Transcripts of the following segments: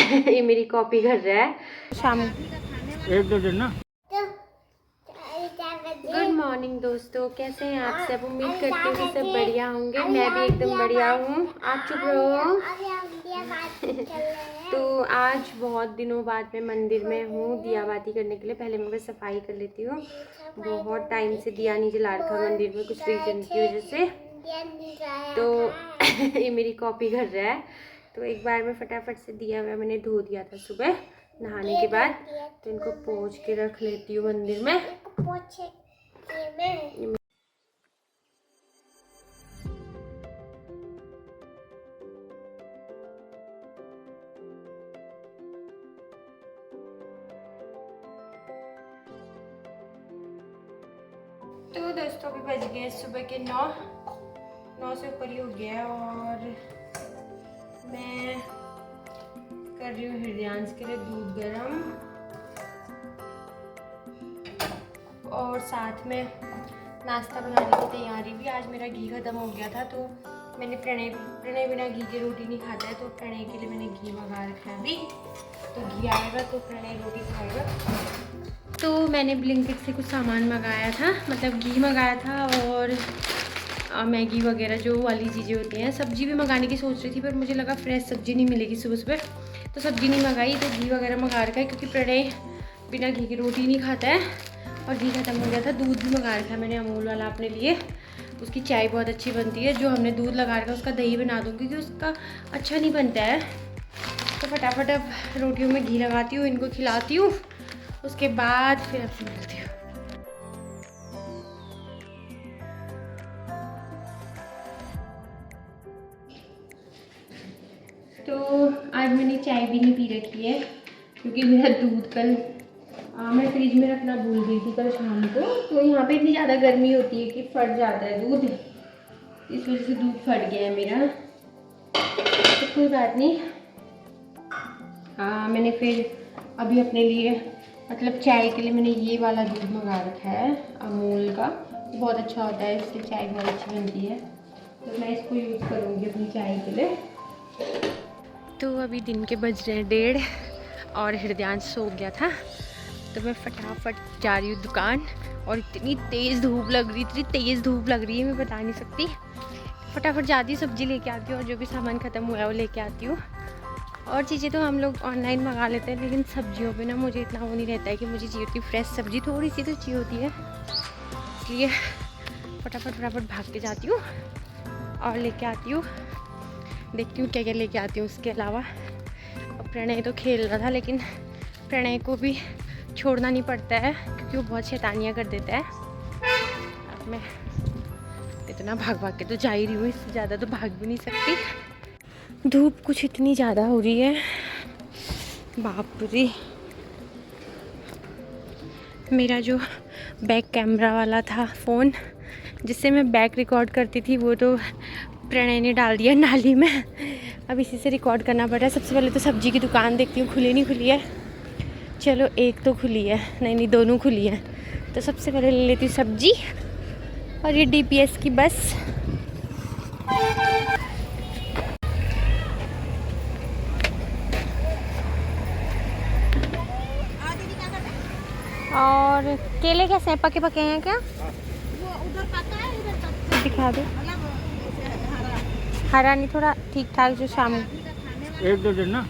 ये मेरी कॉपी कर रहा है शाम। एक दो दिन ना। गुड मॉर्निंग दोस्तों, कैसे हैं आप सब? उम्मीद करती हूँ कि सब बढ़िया होंगे। मैं भी एकदम बढ़िया हूँ। आप चुप रहो। तो आज बहुत दिनों बाद मैं मंदिर में हूँ दिया बाती करने के लिए। पहले मैं बस सफाई कर लेती हूँ। बहुत टाइम से दिया नहीं जला रखा मंदिर में, कुछ रीजन की वजह से। तो ये मेरी कॉपी कर रहा है। तो एक बार मैं फटाफट से दिया हुआ मैंने धो दिया था सुबह नहाने के बाद। तो इनको पोंछ के रख लेती हूँ मंदिर में। तो दोस्तों अभी बज गए सुबह के 9 से ऊपर ही हो गया है। और मैं कर रही हूँ हृदयांश के लिए दूध गरम, और साथ में नाश्ता बनाने की तैयारी भी। आज मेरा घी खत्म हो गया था तो मैंने प्रणय बिना घी की रोटी नहीं खाता है, तो प्रणय के लिए मैंने घी मंगा रखा है अभी। तो घी आएगा तो प्रणय रोटी खाएगा। तो मैंने ब्लिंकिट से कुछ सामान मंगाया था, मतलब घी मंगाया था और मैगी वगैरह जो वाली चीज़ें होती हैं। सब्जी भी मंगाने की सोच रही थी पर मुझे लगा फ्रेश सब्जी नहीं मिलेगी सुबह सुबह, तो सब्जी नहीं मंगाई। तो घी वगैरह मंगा रखा है क्योंकि प्रणय बिना घी की रोटी नहीं खाता है और घी खत्म हो गया था। दूध भी मंगा रखा है मैंने अमूल वाला अपने लिए। उसकी चाय बहुत अच्छी बनती है। जो हमने दूध लगा रखा है उसका दही बना दूँगी क्योंकि उसका अच्छा नहीं बनता है। तो फटाफट अब रोटियों में घी लगाती हूँ, इनको खिलाती हूँ, उसके बाद फिर आपसे मिलती हूँ। तो आज मैंने चाय भी नहीं पी रखी है क्योंकि मेरा दूध कल मैं फ्रिज में रखना भूल गई थी कल शाम को। तो यहाँ पे इतनी ज़्यादा गर्मी होती है कि फट जाता है दूध, इस वजह से दूध फट गया है मेरा। तो कोई बात नहीं। हाँ, मैंने फिर अभी अपने लिए मतलब चाय के लिए मैंने ये वाला दूध मंगा रखा है अमूल का। बहुत अच्छा होता है, इससे चाय बहुत अच्छी बनती है। तो मैं इसको यूज़ करूँगी अपनी चाय के लिए। तो अभी दिन के बज रहे हैं 1:30 और हृदयांश सो गया था। तो मैं फटाफट जा रही हूँ दुकान। और इतनी तेज़ धूप लग रही है मैं बता नहीं सकती। फटाफट जाती हूँ, सब्ज़ी लेके आती हूँ और जो भी सामान ख़त्म हुआ है वो लेके आती हूँ। और चीज़ें तो हम लोग ऑनलाइन मंगा लेते हैं, लेकिन सब्जियों पे ना मुझे इतना वो नहीं रहता है कि मुझे चाहिए होती फ्रेश सब्ज़ी, थोड़ी सी तो चाहिए होती है। इसलिए फटाफट भाग के जाती हूँ और लेके आती हूँ। देखती हूँ क्या क्या लेके आती हूँ उसके अलावा। और प्रणय तो खेल रहा था, लेकिन प्रणय को भी छोड़ना नहीं पड़ता है क्योंकि वो बहुत शैतानियाँ कर देता है। अब मैं इतना भाग के तो जा ही रही हूँ, इससे ज़्यादा तो भाग भी नहीं सकती। धूप कुछ इतनी ज़्यादा हो रही है, बाप रे। मेरा जो बैक कैमरा वाला था फ़ोन जिससे मैं बैक रिकॉर्ड करती थी वो तो प्रणय ने डाल दिया नाली में। अब इसी से रिकॉर्ड करना पड़ रहा है। सबसे पहले तो सब्ज़ी की दुकान देखती हूँ खुली नहीं खुली है। चलो एक तो खुली है, नहीं दोनों खुली है। तो सबसे पहले ले लेती हूँ सब्ज़ी। और ये डीपीएस की बस। और केले कैसे हैं, पके पके हैं क्या? वो उधर पका है, इधर कच्चा दिखा दो। मतलब हरा नहीं, थोड़ा ठीक ठाक जो शाम। एक दो दिन ना।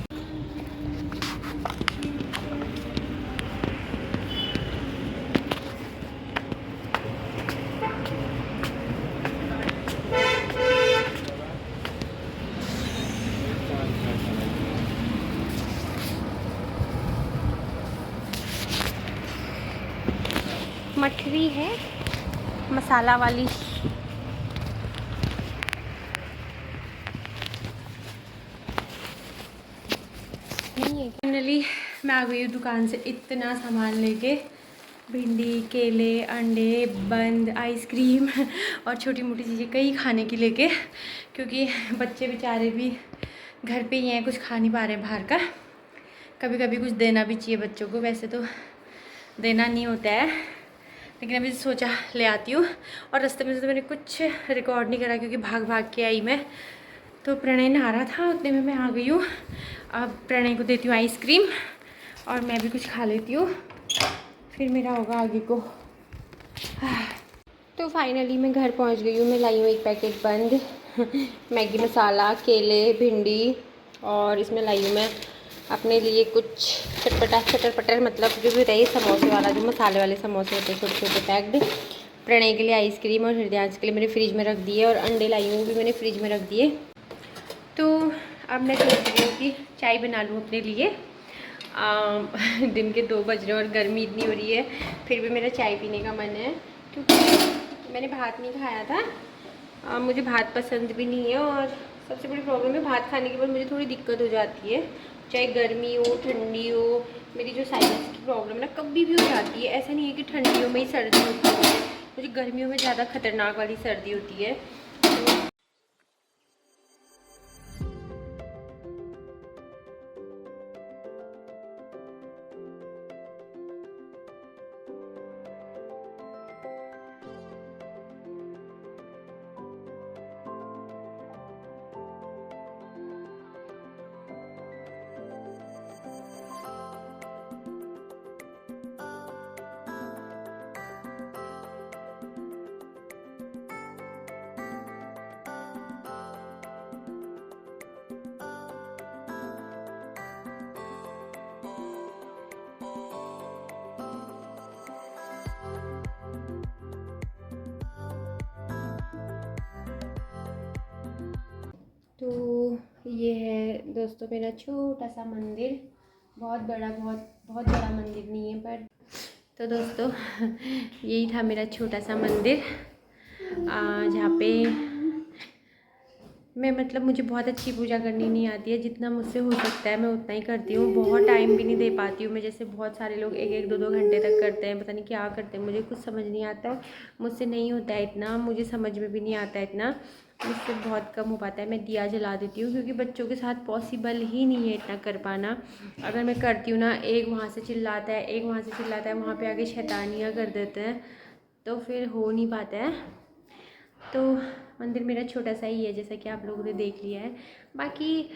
मठरी है मसाला वाली। नहीं है। फाइनली मैं आ गई हूँ दुकान से इतना सामान लेके। भिंडी, केले, अंडे, बंद, आइसक्रीम और छोटी मोटी चीज़ें कई खाने की लेके, क्योंकि बच्चे बेचारे भी घर पे ही हैं, कुछ खा नहीं पा रहे बाहर का। कभी कभी कुछ देना भी चाहिए बच्चों को, वैसे तो देना नहीं होता है, लेकिन अभी सोचा ले आती हूँ। और रास्ते में से तो मैंने कुछ रिकॉर्ड नहीं करा क्योंकि भाग भाग के आई मैं। तो प्रणय नहा रहा था, उतने में मैं आ गई हूँ। अब प्रणय को देती हूँ आइसक्रीम और मैं भी कुछ खा लेती हूँ, फिर मेरा होगा आगे को। तो फाइनली मैं घर पहुँच गई हूँ। मैं लाई हूँ एक पैकेट बंद मैगी मसाला, केले, भिंडी और इसमें लाई हूँ मैं अपने लिए कुछ चटपटा चटर पटर, मतलब जो भी रही समोसे वाला, जो मसाले वाले समोसे होते हैं छोटे छोटे पैक्ड। प्रणय के लिए आइसक्रीम और हृदयांश के लिए मैंने फ्रिज में रख दिए, और अंडे लाई हूँ भी मैंने फ्रिज में रख दिए। तो अब मैं सोच रही हूँ कि चाय बना लूँ अपने लिए। दिन के 2 बज रहे हैं और गर्मी इतनी हो रही है, फिर भी मेरा चाय पीने का मन है, क्योंकि मैंने भात नहीं खाया था। मुझे भात पसंद भी नहीं है, और सबसे बड़ी प्रॉब्लम है भात खाने के बाद मुझे थोड़ी दिक्कत हो जाती है, चाहे गर्मी हो ठंडी हो। मेरी जो साइनस की प्रॉब्लम है ना, कभी भी हो जाती है। ऐसा नहीं है कि ठंडियों में ही सर्दी होती है, मुझे गर्मियों में ज़्यादा खतरनाक वाली सर्दी होती है। तो ये है दोस्तों मेरा छोटा सा मंदिर, बहुत बड़ा बहुत बड़ा मंदिर नहीं है, पर तो दोस्तों यही था मेरा छोटा सा मंदिर, जहाँ पे मैं, मतलब मुझे बहुत अच्छी पूजा करनी नहीं आती है। जितना मुझसे हो सकता है मैं उतना ही करती हूँ। बहुत टाइम भी नहीं दे पाती हूँ मैं, जैसे बहुत सारे लोग 1-1, 2-2 घंटे तक करते हैं, पता नहीं क्या करते हैं, मुझे कुछ समझ नहीं आता है। मुझसे नहीं होता है इतना, मुझे समझ में भी नहीं आता है इतना, मुझसे बहुत कम हो पाता है। मैं दिया जला देती हूँ, क्योंकि बच्चों के साथ पॉसिबल ही नहीं है इतना कर पाना। अगर मैं करती हूँ ना, एक वहाँ से चिल्लाता है, एक वहाँ से चिल्लाता है, वहाँ पर आके शैतानियाँ कर देते हैं, तो फिर हो नहीं पाता है। तो मंदिर मेरा छोटा सा ही है, जैसा कि आप लोगों ने देख लिया है। बाकी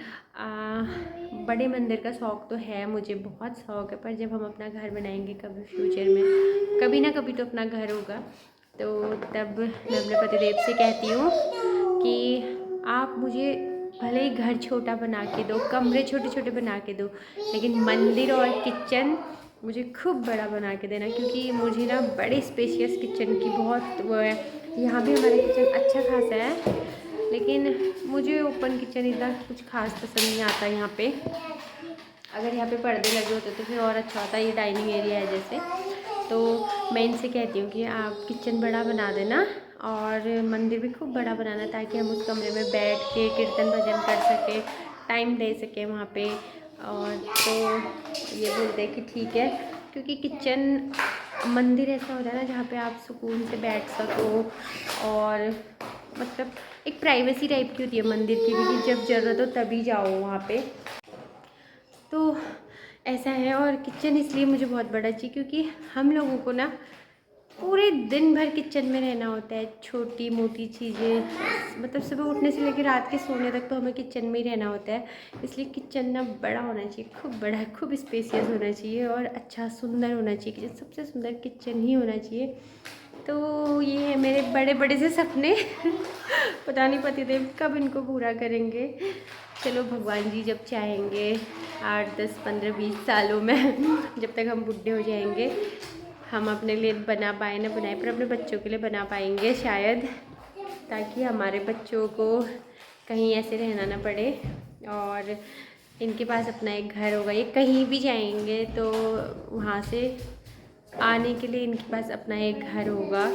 बड़े मंदिर का शौक़ तो है, मुझे बहुत शौक़ है, पर जब हम अपना घर बनाएंगे कभी फ्यूचर में, कभी ना कभी तो अपना घर होगा, तो तब मैं अपने पतिदेव से कहती हूँ कि आप मुझे भले ही घर छोटा बना के दो, कमरे छोटे छोटे बना के दो, लेकिन मंदिर और किचन मुझे खूब बड़ा बना के देना, क्योंकि मुझे ना बड़े स्पेशियस किचन की बहुत वो है। यहाँ भी हमारा किचन अच्छा खासा है, लेकिन मुझे ओपन किचन इतना कुछ खास पसंद नहीं आता यहाँ पे। अगर यहाँ पे पर्दे लगे होते तो फिर और अच्छा होता। ये डाइनिंग एरिया है जैसे, तो मैं इनसे कहती हूँ कि आप किचन बड़ा बना देना और मंदिर भी खूब बड़ा बनाना, ताकि हम उस कमरे में बैठ के कीर्तन भजन कर सकें, टाइम दे सकें वहाँ पे। और तो ये बोलते हैं कि ठीक है, क्योंकि किचन मंदिर ऐसा होता है ना जहाँ पे आप सुकून से बैठ सको, और मतलब एक प्राइवेसी टाइप की होती है मंदिर की, क्योंकि जब ज़रूरत हो तभी जाओ वहाँ पे, तो ऐसा है। और किचन इसलिए मुझे बहुत बड़ा चाहिए, क्योंकि हम लोगों को ना पूरे दिन भर किचन में रहना होता है। छोटी मोटी चीज़ें, मतलब सुबह उठने से लेकर रात के सोने तक तो हमें किचन में ही रहना होता है। इसलिए किचन ना बड़ा होना चाहिए, खूब बड़ा, खूब स्पेसियस होना चाहिए, और अच्छा सुंदर होना चाहिए। किचन सबसे सुंदर किचन ही होना चाहिए। तो ये है मेरे बड़े बड़े से सपने पता नहीं पतिदेव कब इनको पूरा करेंगे। चलो भगवान जी जब चाहेंगे 8, 10, 15, 20 सालों में जब तक हम बूढ़े हो जाएंगे, हम अपने लिए बना पाए ना बनाए, पर अपने बच्चों के लिए बना पाएंगे शायद, ताकि हमारे बच्चों को कहीं ऐसे रहना ना पड़े, और इनके पास अपना एक घर होगा। ये कहीं भी जाएंगे तो वहाँ से आने के लिए इनके पास अपना एक घर होगा,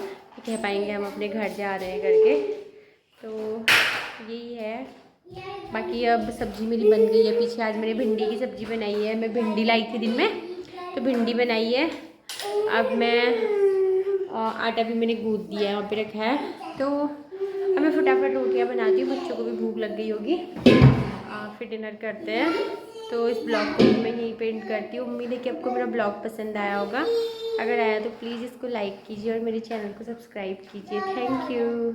कह पाएंगे हम अपने घर जा रहे हैं करके। तो यही है। बाकी अब सब्ज़ी मेरी बन गई है। पीछे आज मैंने भिंडी की सब्ज़ी बनाई है, मैं भिंडी लाई थी दिन में, तो भिंडी बनाई है। अब मैं आटा भी मैंने गूँथ दिया है, वहाँ पे रखा है, तो अब मैं फटाफट रोटियाँ बनाती हूँ। बच्चों को भी भूख लग गई होगी, फिर डिनर करते हैं। तो इस ब्लॉग को मैं यहीं पे एंड करती हूँ। उम्मीद है कि आपको मेरा ब्लॉग पसंद आया होगा। अगर आया तो प्लीज़ इसको लाइक कीजिए और मेरे चैनल को सब्सक्राइब कीजिए। Thank you.